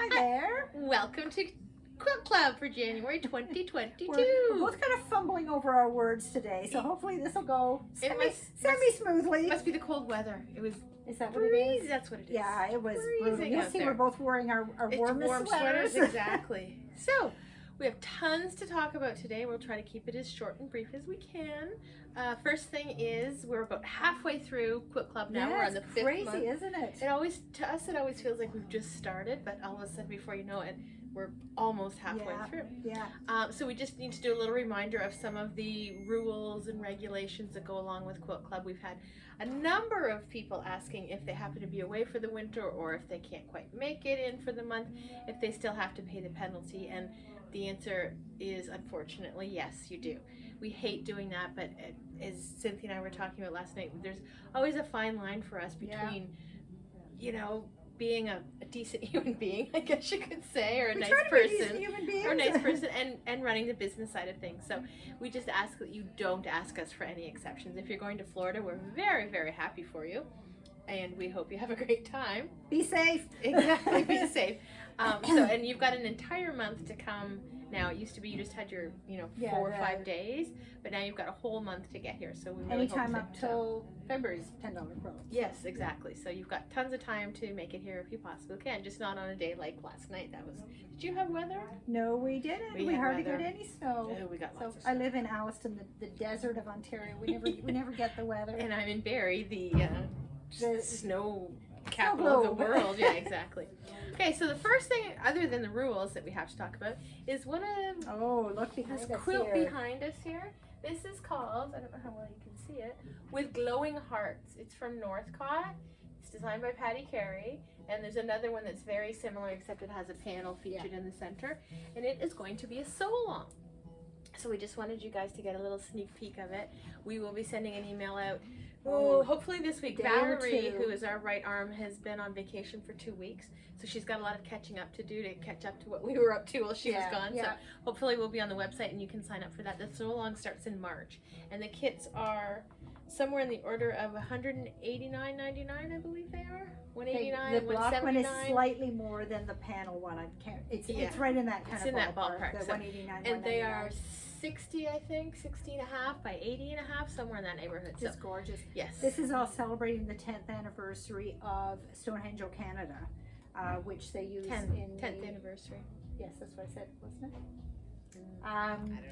Hi there. Welcome to Quilt Club for January 2022. We're both kind of fumbling over our words today, so hopefully this will go semi-smoothly. It must be the cold weather. It was Is that what it is? That's what it is. Yeah, it was brutal. Freezing You'll out see there. we're both wearing our warmest warm sweaters. sweaters. Exactly. So, we have tons to talk about today. We'll try to keep it as short and brief as we can. First thing is, we're about halfway through Quilt Club now. We're on the fifth crazy, month. isn't it? To us, it always feels like we've just started, but all of a sudden, before you know it, we're almost halfway through. Yeah. So we just need to do a little reminder of some of the rules and regulations that go along with Quilt Club. We've had a number of people asking if they happen to be away for the winter or if they can't quite make it in for the month, if they still have to pay the penalty. And the answer is, unfortunately, yes, you do. We hate doing that, but as Cynthia and I were talking about last night, there's always a fine line for us between, you know, being a decent human being, I guess you could say, or a nice person, and running the business side of things. So we just ask that you don't ask us for any exceptions. If you're going to Florida, we're very, very happy for you, and we hope you have a great time. Be safe. Exactly, be safe. And you've got an entire month to come. Now, it used to be you just had your, 4 or 5 days, but now you've got a whole month to get here. So we really anytime hope up till February's $10 quote. Yes, exactly. So you've got tons of time to make it here if you possibly can. Just not on a day like last night. Did you have weather? No, we didn't. We had hardly weather. got any snow. Oh, we got lots of I snow. live in Alliston, the desert of Ontario. We never get the weather. And I'm in Barrie, the snow capital globe. of the world. Yeah, exactly. Okay, so the first thing, other than the rules that we have to talk about, is one of look behind this us quilt here. behind us here. This is called, I don't know how well you can see it, With Glowing Hearts. It's from Northcott. It's designed by Patty Carey. And there's another one that's very similar, except it has a panel featured in the center. And it is going to be a sew-along. So we just wanted you guys to get a little sneak peek of it. We will be sending an email out hopefully this week. Valerie, who is our right arm, has been on vacation for 2 weeks. So she's got a lot of catching up to do to catch up to what we were up to while she was gone. So hopefully we'll be on the website and you can sign up for that. The sew-along starts in March. And the kits are somewhere in the order of $189.99, I believe they are. $189, the block one is $179. slightly more than the panel one. It's right in that kind of ballpark. The So, $189, and they $199. are 60, I think, 60 and a half by 80 and a half, somewhere in that neighborhood. Just gorgeous. Yes. This is all celebrating the 10th anniversary of Stonehenge, Canada, which they use in 10th anniversary. Yes, that's what I said, wasn't it? I don't know.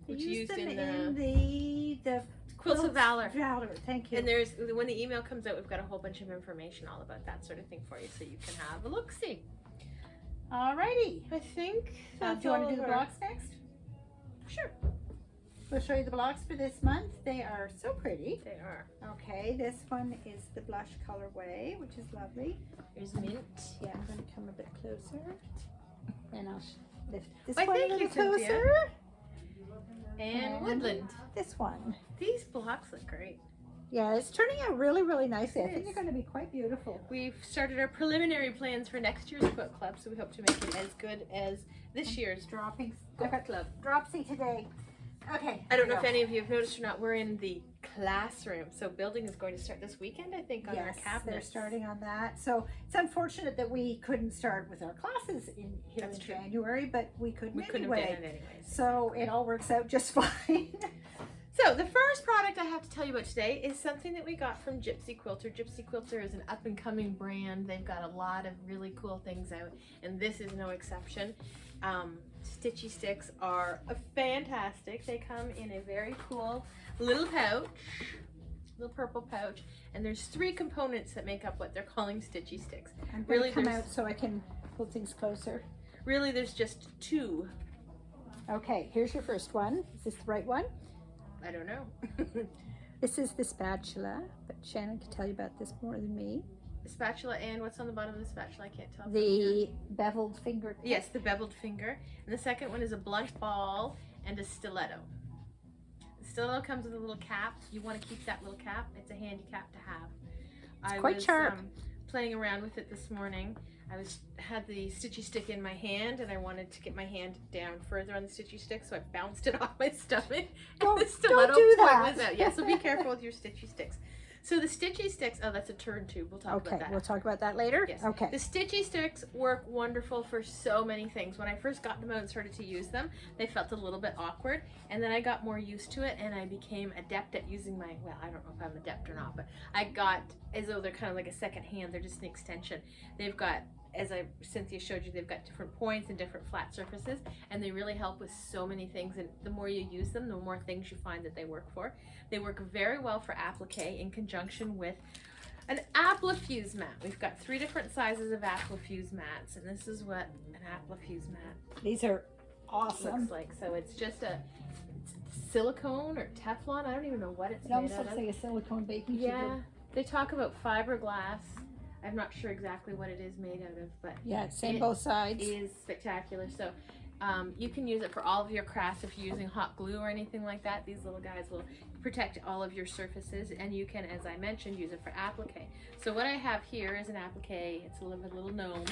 They Which used them in the Quilts of Valor. Thank you. And when the email comes out, we've got a whole bunch of information all about that sort of thing for you, so you can have a look-see. Alrighty. I think Do that's you want all to do the of our- blocks next? Sure. We'll show you the blocks for this month. They are so pretty. They are. Okay, this one is the blush colorway, which is lovely. There's mint. Yeah, I'm going to come a bit closer, and I'll lift this Why, one a thank little you, Cynthia. closer. And woodland. This one. These blocks look great. Yeah, it's turning out really, really nicely. I It think is. they're going to be quite beautiful. We've started our preliminary plans for next year's Quilt Club, so we hope to make it as good as this year's Dropping. Quilt Club. Dropsy today. Okay. I don't know if any of you have noticed or not, we're in the classroom. So building is going to start this weekend, I think, on our Yes, cabinets. they're starting on that. So it's unfortunate that we couldn't start with our classes here That's in true. January, but we couldn't We couldn't anyway. have done it anyways. So it all works out just fine. So the first product I have to tell you about today is something that we got from Gypsy Quilter. Gypsy Quilter is an up-and-coming brand. They've got a lot of really cool things out, and this is no exception. Stitchy Sticks are fantastic. They come in a very cool little pouch, little purple pouch, and there's 3 components that make up what they're calling Stitchy Sticks. I'm going Really, to come there's- out so I can hold things closer. Really, there's just 2. Okay, here's your first one. Is this the right one? I don't know. This is the spatula, but Shannon can tell you about this more than me. The spatula, and what's on the bottom of the spatula? I can't tell. from here. The beveled finger tip. Yes, the beveled finger. And the second one is a blunt ball and a stiletto. The stiletto comes with a little cap. You want to keep that little cap. It's a handy cap to have. I quite was sharp. Playing around with it this morning. I had the stitchy stick in my hand, and I wanted to get my hand down further on the stitchy stick, so I bounced it off my stomach. And Don't- the stiletto don't do point that. was out. Yeah, so be careful with your stitchy sticks. So the Stitchy Sticks, oh, that's a turn tube. We'll talk about Okay, that. we'll talk about that later? Yes. Okay. The Stitchy Sticks work wonderful for so many things. When I first got them out and started to use them, they felt a little bit awkward. And then I got more used to it and I became adept at using my, well, I don't know if I'm adept or not, but I got, as though they're kind of like a second hand, they're just an extension. They've got, as Cynthia showed you, they've got different points and different flat surfaces, and they really help with so many things. And the more you use them, the more things you find that they work for. They work very well for applique in conjunction with an Applique mat. We've got 3 different sizes of Applique mats, and this is what an Applique mat These are awesome. looks like. So it's just a silicone or Teflon. I don't even know what it's It made almost out looks of. like a silicone baking sheet. Yeah, they talk about fiberglass. I'm not sure exactly what it is made out of, but Yeah, it's same it both sides. is spectacular. So you can use it for all of your crafts if you're using hot glue or anything like that. These little guys will protect all of your surfaces, and you can, as I mentioned, use it for applique. So what I have here is an applique. It's a little gnome,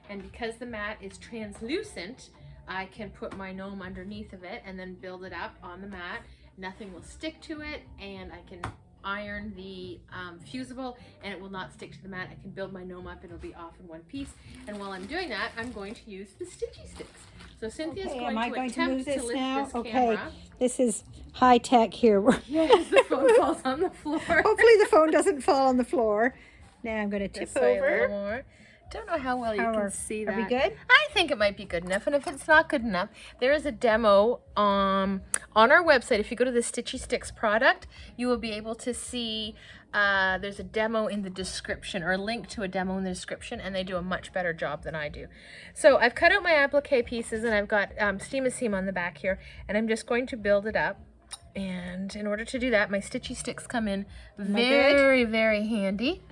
and because the mat is translucent, I can put my gnome underneath of it and then build it up on the mat. Nothing will stick to it, and I can iron the fusible and it will not stick to the mat. I can build my gnome up and it'll be off in one piece. And while I'm doing that, I'm going to use the Stitchy Sticks. So Cynthia's Okay, going am I to going to attempt move this lift now? this Okay. camera. This is high tech here. Yes, the phone falls on the floor. Hopefully the phone doesn't fall on the floor. Now I'm going to tip This way a over. little more. Don't know how well you can see that. Are we good? I think it might be good enough, and if it's not good enough, there is a demo on our website. If you go to the Stitchy Sticks product, you will be able to see there's a demo in the description, or a link to a demo in the description, and they do a much better job than I do. So I've cut out my applique pieces, and I've got steam seam on the back here, and I'm just going to build it up. And in order to do that, my Stitchy Sticks come in very, very handy.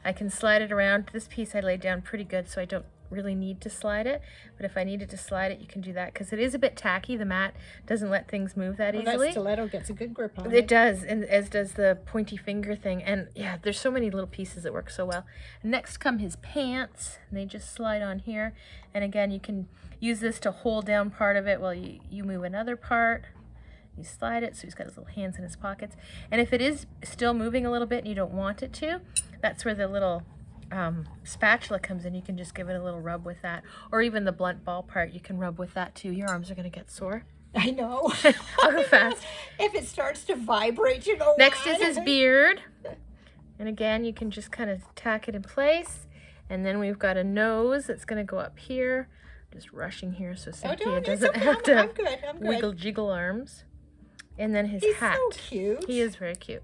I can slide it around. This piece I laid down pretty good, so I don't really need to slide it. But if I needed to slide it, you can do that, because it is a bit tacky. The mat doesn't let things move that easily. That stiletto gets a good grip on it. It does, and as does the pointy finger thing. And yeah, there's so many little pieces that work so well. Next come his pants, and they just slide on here. And again, you can use this to hold down part of it while you move another part. You slide it, so he's got his little hands in his pockets. And if it is still moving a little bit and you don't want it to, that's where the little spatula comes in. You can just give it a little rub with that. Or even the blunt ball part, you can rub with that too. Your arms are going to get sore. I know. I'll go fast. If it starts to vibrate, you know Next what? is his beard. And again, you can just kind of tack it in place. And then we've got a nose that's going to go up here. Just rushing here so Cynthia doesn't have to I'm good. wiggle jiggle arms. And then his He's hat. so cute. He is very cute.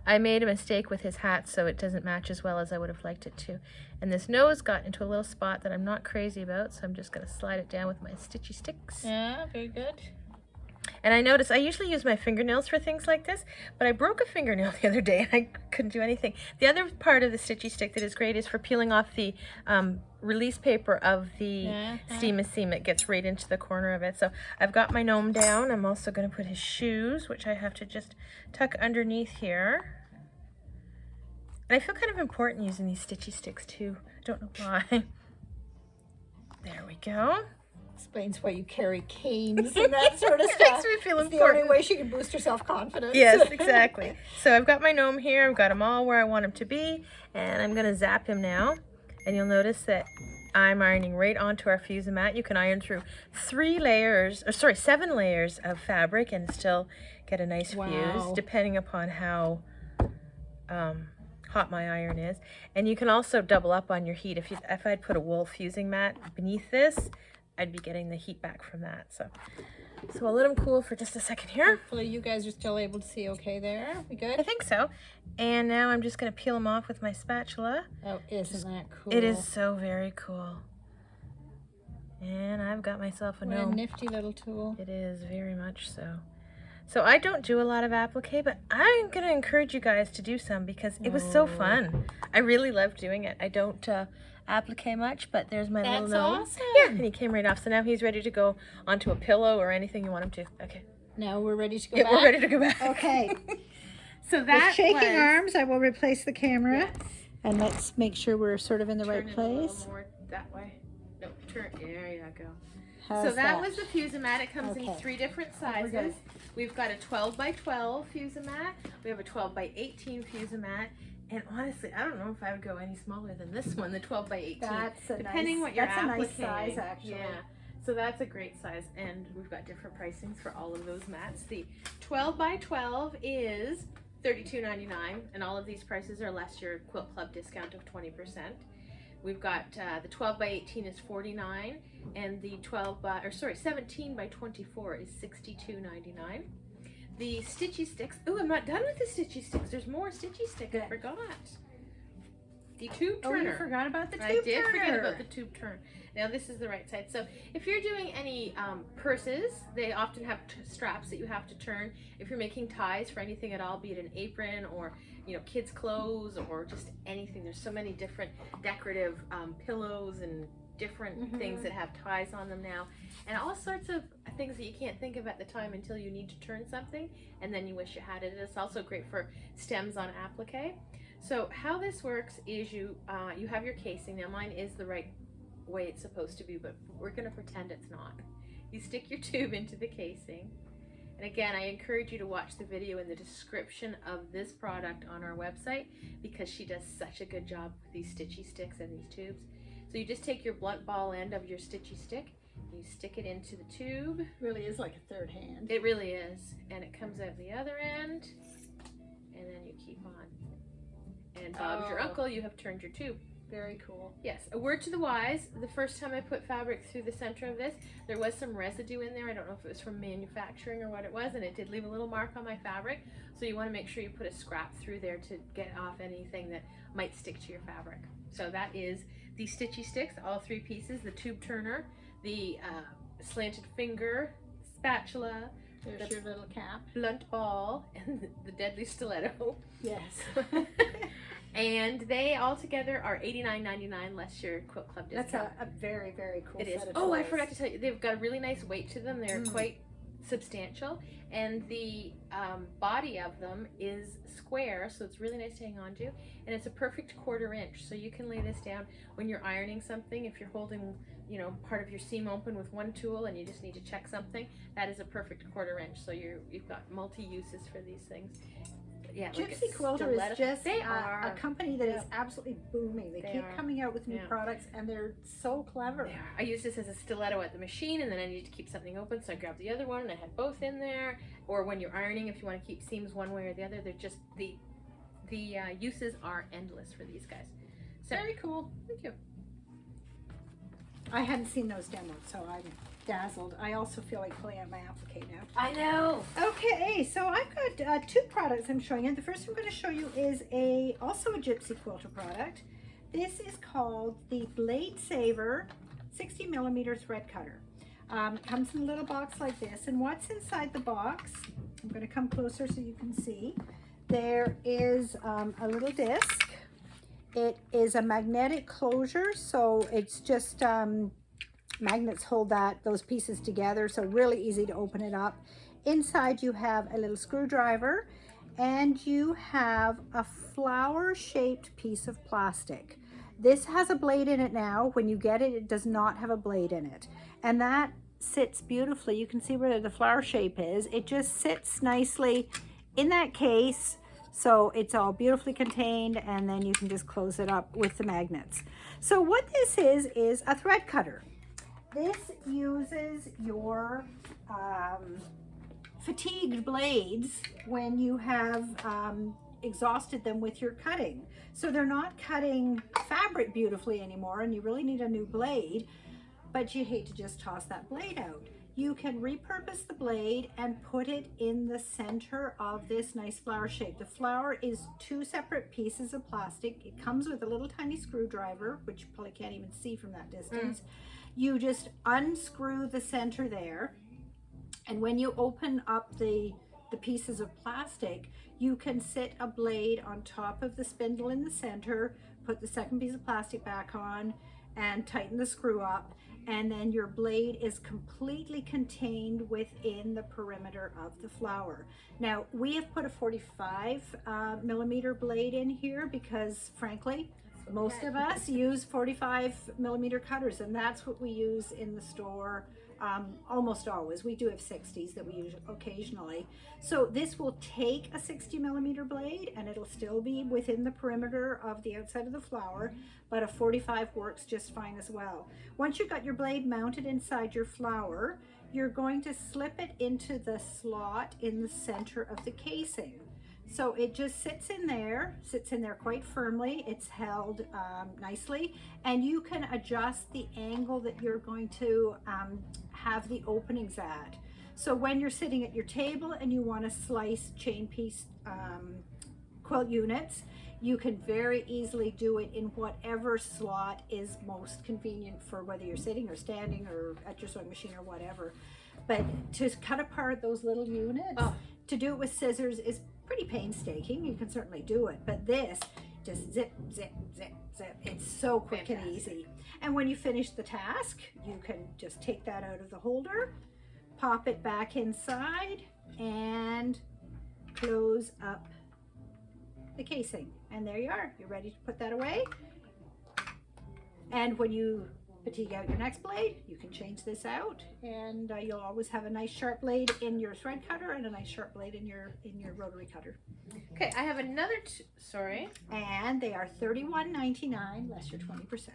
I made a mistake with his hat, so it doesn't match as well as I would have liked it to. And this nose got into a little spot that I'm not crazy about, so I'm just going to slide it down with my Stitchy Sticks. Yeah, very good. And I noticed I usually use my fingernails for things like this, but I broke a fingernail the other day and I couldn't do anything. The other part of the Stitchy Stick that is great is for peeling off the release paper of the steam seam. It gets right into the corner of it. So I've got my gnome down. I'm also going to put his shoes, which I have to just tuck underneath here. And I feel kind of important using these Stitchy Sticks too. I don't know why. There we go. Explains why you carry canes and that sort of It stuff. makes me feel It's important. the only way she can boost her self-confidence. Yes, exactly. So I've got my gnome here. I've got him all where I want him to be. And I'm going to zap him now. And you'll notice that I'm ironing right onto our fusion mat. You can iron through 7 layers of fabric and still get a nice fuse, depending upon how hot my iron is. And you can also double up on your heat. If I'd put a wool fusing mat beneath this, I'd be getting the heat back from that. So I'll let them cool for just a second here. Hopefully you guys are still able to see okay there. We good? I think so. And now I'm just going to peel them off with my spatula. Oh, isn't that cool? It is so very cool. And I've got myself a What a gnome. nifty little tool. It is very much so. So I don't do a lot of applique, but I'm going to encourage you guys to do some because it was so fun. I really loved doing it. I don't applique much, but there's my little gnome. Awesome. Yeah, and he came right off. So now he's ready to go onto a pillow or anything you want him to. Okay. Now we're ready to go Yeah, back? we're ready to go back. Okay. So that With shaking was, arms, I will replace the camera. Yes. And let's make sure we're sort of in the right Turn it a little place. more that way. No, turn. There you go. How's So that was the Fusamat. It comes in Okay. 3 different We're sizes. good. We've got a 12 by 12 Fusamat. We have a 12 by 18 Fusamat. And honestly, I don't know if I would go any smaller than this one, the 12 by 18. That's a depending nice, what you're that's a nice appliquing. size, actually. Yeah. So that's a great size, and we've got different pricings for all of those mats. The 12 by 12 is $32.99, and all of these prices are less your Quilt Club discount of 20%. We've got the 12 by 18 is $49, and the 17 by 24 is $62.99. The Stitchy Sticks. Oh, I'm not done with the Stitchy Sticks. There's more Stitchy Sticks. I forgot. The tube turner. Oh, you forgot about the tube I did turner. forget about the tube turn. Now this is the right side. So if you're doing any purses, they often have straps that you have to turn. If you're making ties for anything at all, be it an apron or kids' clothes or just anything, there's so many different decorative pillows and different things that have ties on them now, and all sorts of things that you can't think of at the time until you need to turn something, and then you wish you had it. It's also great for stems on applique. So how this works is you have your casing. Now mine is the right way it's supposed to be, but we're going to pretend it's not. You stick your tube into the casing, and again, I encourage you to watch the video in the description of this product on our website, because she does such a good job with these Stitchy Sticks and these tubes. So you just take your blunt ball end of your Stitchy Stick, you stick it into the tube. It really is like a third hand. It really is, and it comes out the other end, and then you keep on. And Bob's your uncle, you have turned your tube. Very cool. Yes, a word to the wise. The first time I put fabric through the center of this, there was some residue in there. I don't know if it was from manufacturing or what it was, and it did leave a little mark on my fabric. So you want to make sure you put a scrap through there to get off anything that might stick to your fabric. So that is the Stitchy Sticks, all 3 pieces, the tube turner, the slanted finger, spatula, There's your little cap. blunt ball, and the deadly stiletto. Yes. And they all together are $89.99 less your Quilt Club discount. That's a very, very cool It is. set of Oh, I toys. forgot to tell you, they've got a really nice weight to them. They're quite substantial, and the body of them is square, so it's really nice to hang on to, and it's a perfect 1/4 inch, so you can lay this down when you're ironing something. If you're holding part of your seam open with one tool and you just need to check something, that is a perfect 1/4 inch, so you've got multi-uses for these things. Yeah, Gypsy Quilter is just a company that is absolutely booming. They keep coming out with new products, and they're so clever. They are. I use this as a stiletto at the machine, and then I need to keep something open, so I grab the other one, and I had both in there. Or when you're ironing, if you want to keep seams one way or the other, they're just the uses are endless for these guys. So, Very cool. thank you. I hadn't seen those demos, so I'm dazzled. I also feel like pulling out my applique now. I know. Okay, so I've got 2 products I'm showing you. The first I'm going to show you is also a Gypsy Quilter product. This is called the Blade Saver 60mm thread cutter. Comes in a little box like this, and what's inside the box, I'm going to come closer so you can see. There is a little disc. It is a magnetic closure, so it's just magnets hold those pieces together, so really easy to open it up. Inside you have a little screwdriver, and you have a flower-shaped piece of plastic. This has a blade in it now. When you get it, it does not have a blade in it, and that sits beautifully. You can see where the flower shape is. It just sits nicely in that case, so it's all beautifully contained, and then you can just close it up with the magnets. So what this is a thread cutter. This uses your fatigued blades when you have exhausted them with your cutting. So they're not cutting fabric beautifully anymore, and you really need a new blade, but you hate to just toss that blade out. You can repurpose the blade and put it in the center of this nice flower shape. The flower is 2 separate pieces of plastic. It comes with a little tiny screwdriver, which you probably can't even see from that distance. You just unscrew the center there, and when you open up the pieces of plastic, you can sit a blade on top of the spindle in the center, put the second piece of plastic back on, and tighten the screw up, and then your blade is completely contained within the perimeter of the flower. Now, we have put a 45mm blade in here because, frankly, most of us use 45mm cutters, and that's what we use in the store almost always. We do have 60s that we use occasionally. So this will take a 60 millimeter blade and it'll still be within the perimeter of the outside of the flower, but a 45 works just fine as well. Once you've got your blade mounted inside your flower, you're going to slip it into the slot in the center of the casing. So it just sits in there quite firmly. It's held nicely, and you can adjust the angle that you're going to have the openings at. So when you're sitting at your table and you want to slice chain piece quilt units, you can very easily do it in whatever slot is most convenient for whether you're sitting or standing or at your sewing machine or whatever. But to cut apart those little units, to do it with scissors is pretty painstaking. You can certainly do it, but this just zip, zip, zip, zip. It's so quick and easy. And when you finish the task, you can just take that out of the holder, pop it back inside, and close up the casing. And there you are. You're ready to put that away. And when you fatigue out your next blade, you can change this out, and you'll always have a nice sharp blade in your thread cutter and a nice sharp blade in your rotary cutter. Okay, I have another sorry. And they are $31.99 less your 20%.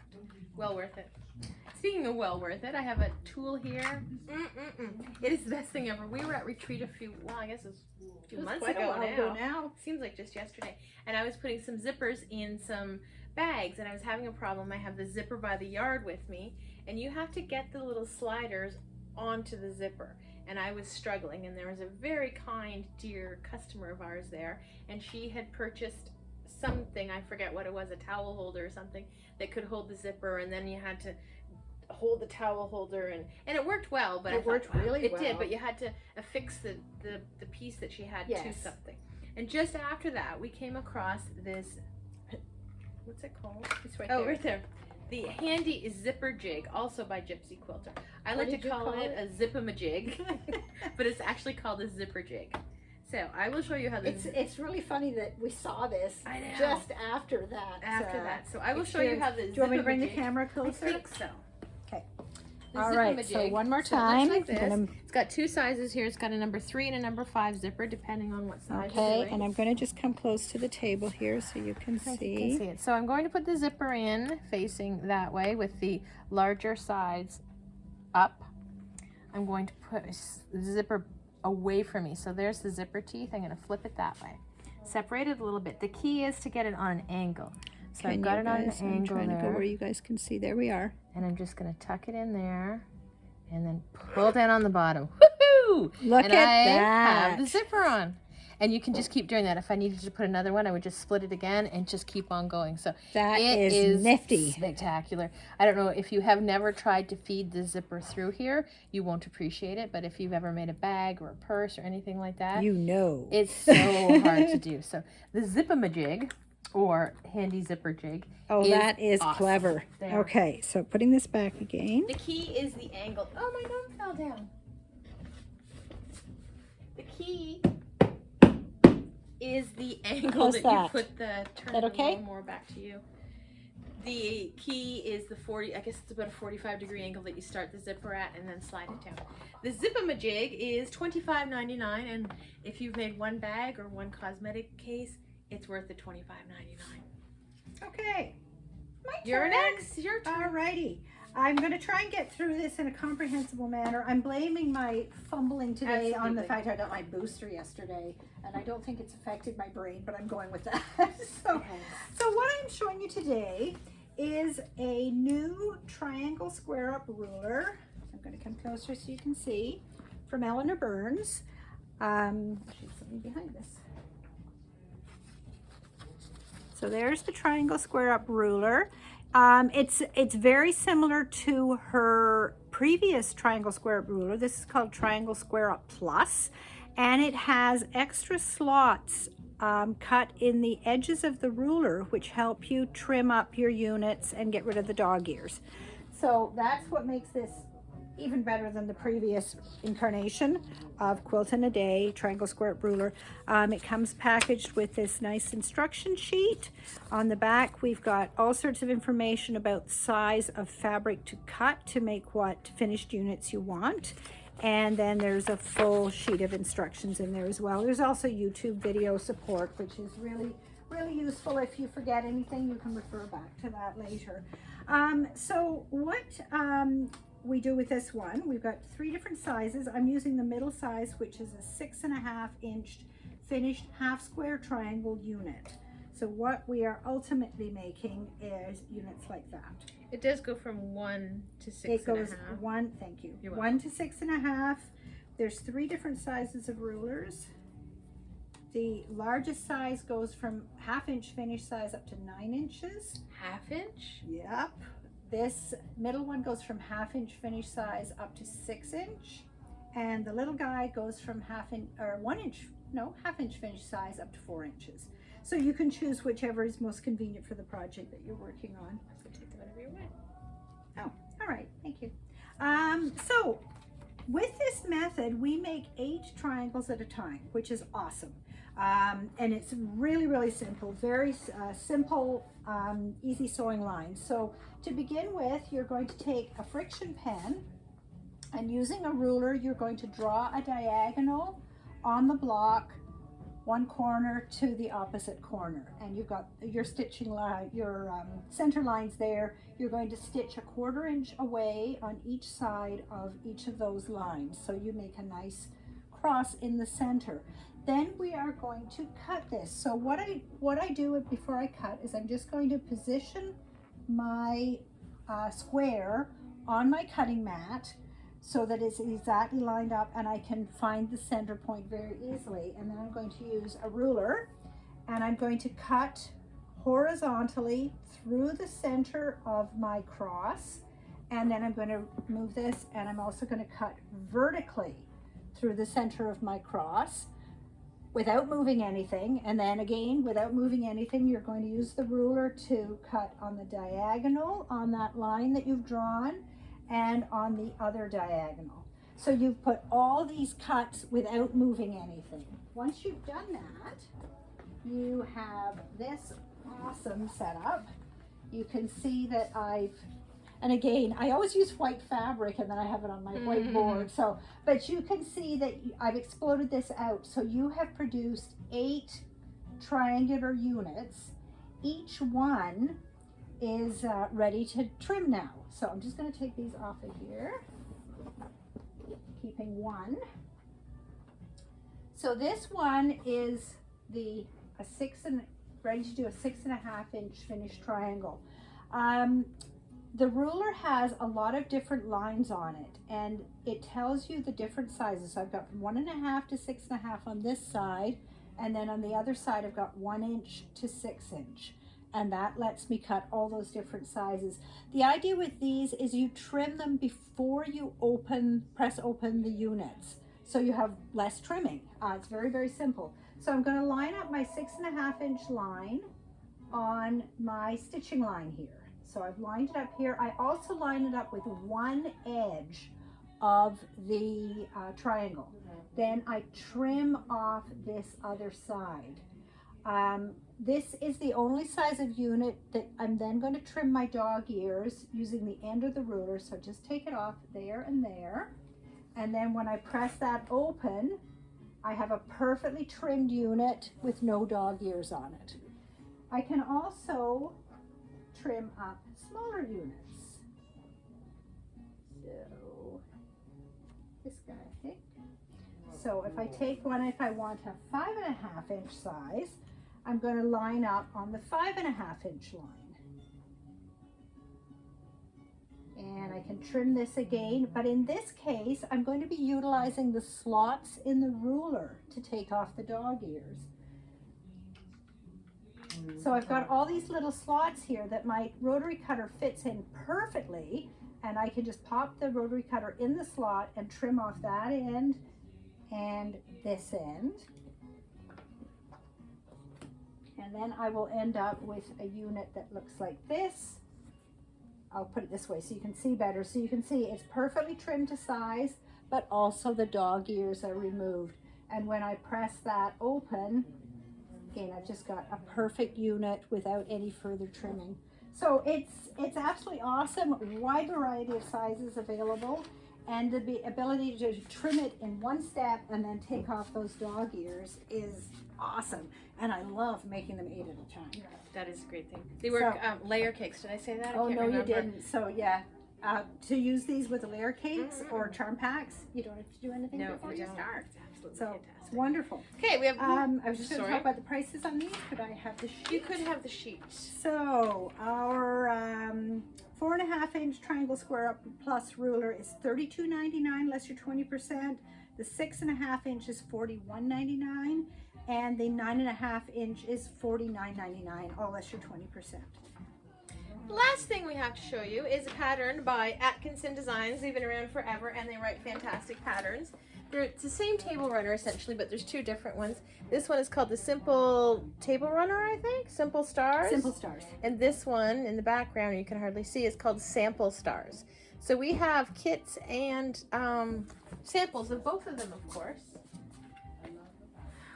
Well worth it. Speaking of well worth it, I have a tool here. It is the best thing ever. We were at retreat I guess it was a few months ago now. Seems like just yesterday. And I was putting some zippers in some bags, and I was having a problem. I have the zipper by the yard with me, and you have to get the little sliders onto the zipper, and I was struggling, and there was a very kind dear customer of ours there, and she had purchased something, I forget what it was, a towel holder or something that could hold the zipper, and then you had to hold the towel holder, and it worked well, but it worked really well. It did, but you had to affix the piece that she had to something. And just after that, we came across this, what's it called? It's right there. Right there. The handy zipper jig, also by Gypsy Quilter. I like to call it a zip-a-ma-jig, but it's actually called a zipper jig. So I will show you how this. It's really funny that we saw this just after that. So I will show you how this. Do you want me to bring the camera closer? I think so. Okay. All right. So one more time. Like it's got two sizes here. It's got a number 3 and a number 5 zipper, depending on what size. Okay. And I'm going to just come close to the table here so you can see. You can see it. So I'm going to put the zipper in facing that way with the larger sides up. I'm going to put the zipper away from me. So there's the zipper teeth. I'm going to flip it that way. Separate it a little bit. The key is to get it on an angle. So I've got it on an angle there. I'm trying to go where you guys can see. There we are. And I'm just going to tuck it in there and then pull down on the bottom. Woohoo! Look at that. I have the zipper on. And you can just keep doing that. If I needed to put another one, I would just split it again and just keep on going. So that is nifty. Spectacular. I don't know if you have never tried to feed the zipper through here, you won't appreciate it. But if you've ever made a bag or a purse or anything like that, you know. It's so hard to do. So the zip-a-ma-jig, or handy zipper jig. Oh, that is awesome. Clever. There. Okay, so putting this back again. The key is the angle. Oh, my gnome fell down. The key is the angle that you put the turn a little more back to you. The key is the 40, I guess it's about a 45-degree angle that you start the zipper at and then slide it down. The zip-a-ma-jig is $25.99, and if you've made one bag or one cosmetic case, it's worth the $25.99. Okay. My turn. You're next. Your turn. Alrighty. I'm going to try and get through this in a comprehensible manner. I'm blaming my fumbling today on the fact I got my booster yesterday, and I don't think it's affected my brain, but I'm going with that. So what I'm showing you today is a new triangle square up ruler. I'm going to come closer so you can see, from Eleanor Burns. She's sitting behind this. So there's the triangle square up ruler. It's very similar to her previous triangle square up ruler. This is called Triangle Square Up Plus, and it has extra slots cut in the edges of the ruler, which help you trim up your units and get rid of the dog ears. So that's what makes this even better than the previous incarnation of Quilt in a Day triangle square ruler. It comes packaged with this nice instruction sheet. On the back we've got all sorts of information about the size of fabric to cut to make what finished units you want. And then there's a full sheet of instructions in there as well. There's also YouTube video support, which is really useful. If you forget anything, you can refer back to that later. So what we do with this one, we've got 3 different sizes. I'm using the middle size, which is a 6.5 inch finished half square triangle unit. So what we are ultimately making is units like that. It does go from 1 to 6.5. It goes 1, thank you, 1 to 6.5. There's 3 different sizes of rulers. The largest size goes from 1/2 inch finish size up to 9 inches. 1/2 inch? Yep. This middle one goes from 1/2 inch finish size up to 6 inch. And the little guy goes from 1/2 inch finish size up to 4 inches. So you can choose whichever is most convenient for the project that you're working on. I can take them whatever you want. Oh, all right, thank you. So with this method, we make 8 triangles at a time, which is awesome. And it's really simple, very simple, easy sewing lines. So to begin with, you're going to take a friction pen, and using a ruler, you're going to draw a diagonal on the block, one corner to the opposite corner, and you've got your stitching line, your center lines there. You're going to stitch a 1/4 inch away on each side of each of those lines, so you make a nice cross in the center. Then we are going to cut this. So what I do before I cut is I'm just going to position my square on my cutting mat so that it's exactly lined up and I can find the center point very easily. And then I'm going to use a ruler and I'm going to cut horizontally through the center of my cross, and then I'm going to move this, and I'm also going to cut vertically through the center of my cross without moving anything. And then again, without moving anything, you're going to use the ruler to cut on the diagonal on that line that you've drawn and on the other diagonal. So you've put all these cuts without moving anything. Once you've done that, you have this awesome setup. You can see that and again, I always use white fabric and then I have it on my whiteboard. So, but you can see that I've exploded this out. So you have produced 8 triangular units. Each one is ready to trim now. So I'm just going to take these off of here, keeping one. So this one is ready to do a 6.5 inch finished triangle. The ruler has a lot of different lines on it, and it tells you the different sizes. So I've got from 1.5 to 6.5 on this side, and then on the other side I've got 1 inch to 6 inch, and that lets me cut all those different sizes. The idea with these is you trim them before you press open the units, so you have less trimming. It's very simple. So I'm going to line up my 6.5 inch line on my stitching line here. So I've lined it up here. I also line it up with one edge of the triangle. Then I trim off this other side. This is the only size of unit that I'm then going to trim my dog ears using the end of the ruler. So just take it off there and there. And then when I press that open, I have a perfectly trimmed unit with no dog ears on it. I can also trim up smaller units. So this guy, I think. So if I take one, if I want a 5.5 inch size, I'm going to line up on the 5.5 inch line. And I can trim this again, but in this case, I'm going to be utilizing the slots in the ruler to take off the dog ears. So I've got all these little slots here that my rotary cutter fits in perfectly, and I can just pop the rotary cutter in the slot and trim off that end and this end. And then I will end up with a unit that looks like this. I'll put it this way so you can see better. So you can see it's perfectly trimmed to size, but also the dog ears are removed. And when I press that open, again, I've just got a perfect unit without any further trimming. So it's absolutely awesome. Wide variety of sizes available, and the ability to trim it in one step and then take off those dog ears is awesome. And I love making them 8 at a time. That is a great thing. They work layer cakes. Did I say that? I can't remember. You didn't. So yeah, to use these with layer cakes or charm packs, you don't have to do anything before you start. Absolutely So fantastic. it's wonderful. Okay, we have. I was just going to talk about the prices on these. Could I have the sheet? You could have the sheet. So our 4.5 inch triangle square up plus ruler is $32.99 less your 20%. The 6.5 inch is $41.99, and the 9.5 inch is $49.99, all less your 20%. Last thing we have to show you is a pattern by Atkinson Designs. They've been around forever and they write fantastic patterns. It's the same table runner essentially, but there's 2 different ones. This one is called the Simple Table Runner, I think. Simple Stars. Simple Stars. And this one in the background, you can hardly see, is called Sample Stars. So we have kits and samples of both of them, of course.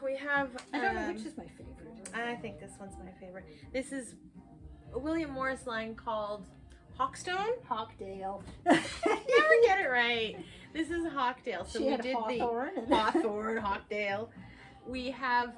We have. I don't know which is my favorite. I think this one's my favorite. This is a William Morris line called Hawkstone Hawkdale. Never get it right. This is Hawkdale. So she we had did Hawthorne the Hawthorne, Hawkdale. We have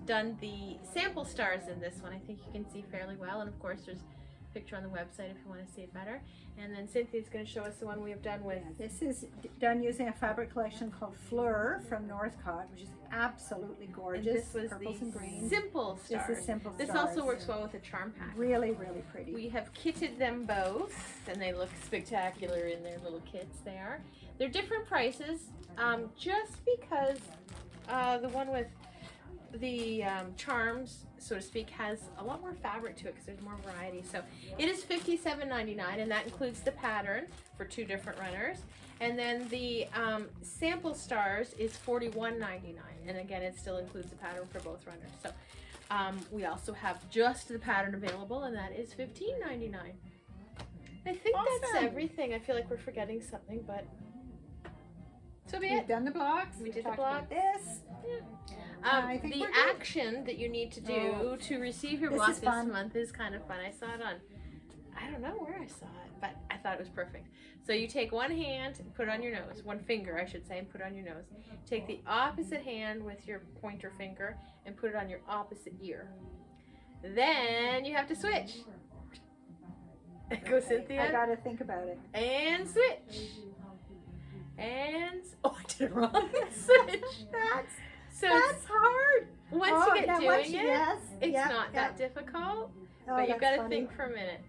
done the sample stars in this one. I think you can see fairly well. And of course, there's a picture on the website if you want to see it better. And then Cynthia's going to show us the one we have done with. Yeah, this is done using a fabric collection called Fleur from Northcott, which is absolutely gorgeous. And this was purples and greens. Simple stars. This is Simple Stars. This also works well with a charm pack. Really, really pretty. We have kitted them both, and they look spectacular in their little kits there. They're different prices, just because the one with the charms, so to speak, has a lot more fabric to it because there's more variety. So it is $57.99, and that includes the pattern for 2 different runners. And then the sample stars is $41.99, and again, it still includes the pattern for both runners. So we also have just the pattern available, and that is $15.99. I think that's Awesome. everything. I feel like we're forgetting something, but so be We've it. done the blocks. We did the talked block. about this. I think The we're good. action that you need to do to receive your This block is this fun. month is kind of fun. I saw it on, I don't know where I saw it, but I thought it was perfect. So you take one hand and put it on your nose, one finger I should say, and put it on your nose. Take the opposite hand with your pointer finger and put it on your opposite ear. Then you have to switch. Go, Cynthia. I gotta think about it. And switch. And oh, I did it wrong. Switch. That's hard. Once you get doing it, yes, it's not that difficult. But you've got to think for a minute.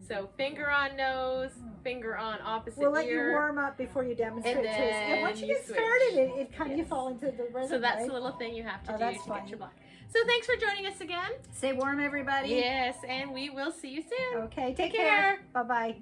So finger on nose, finger on opposite We'll let you ear. warm up before you demonstrate. And too. then And once you you get switch. started, it kind of you Yes. fall into the rhythm. So that's right? the little thing you have to Oh, do to that's get funny. your block. So thanks for joining us again. Stay warm, everybody. Yes, and we will see you soon. Okay, take care. care. Bye bye.